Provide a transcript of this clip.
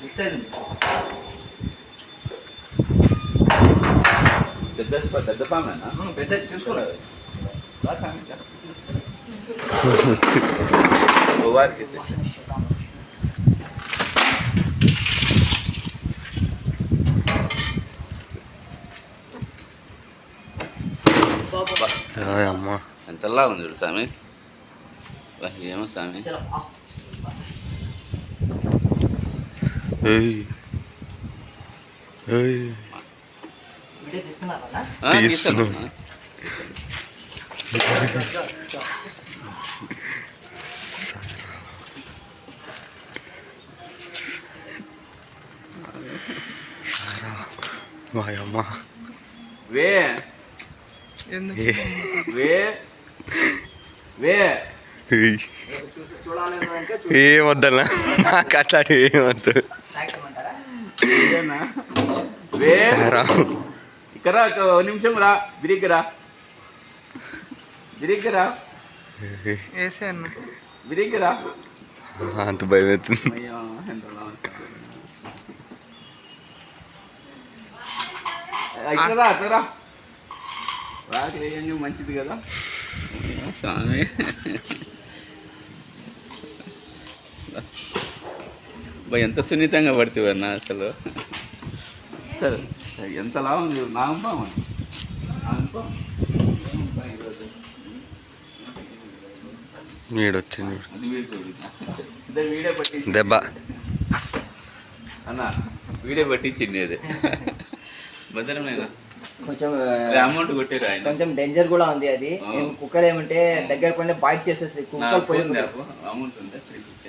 Mix అయింది. పెద్ద పామేనా? పెద్ద చూసుకోలేదు. అమ్మా ఎంతలా ఉంది చూడు స్వామి. ఏమో స్వామి. తీసుకున్నా. అమ్మా వే వే వే ఏమొద్దన్నా నాకు అట్లాంటి ఏమొద్దు. వే ఇక్కడ ఒక నిమిషం రా. బిరిగ్గిరా బిరిగ్గిరా బిరిగ్గిరా. అంత భయం అవుతుంది. ఇక్కడ అట్లా రాత్రి వేయండి మంచిది కదా స్వామి. ఎంత సున్నితంగా పడుతుంది అన్న అసలు. సరే ఎంతలా ఉంది నాగంపాము. వీడొచ్చింది వీడే పట్టి దెబ్బ అన్న వీడే పట్టించింది అది. భద్రమేనా? కొంచెం అమౌంట్ కొట్టారు ఆయన. కొంచెం డేంజర్ కూడా ఉంది అది. కుక్కలు ఏమంటే దగ్గర పడిన బైట్ చేసేస్తుంది. కుక్కలు పోయి అమౌంట్ ఉంది.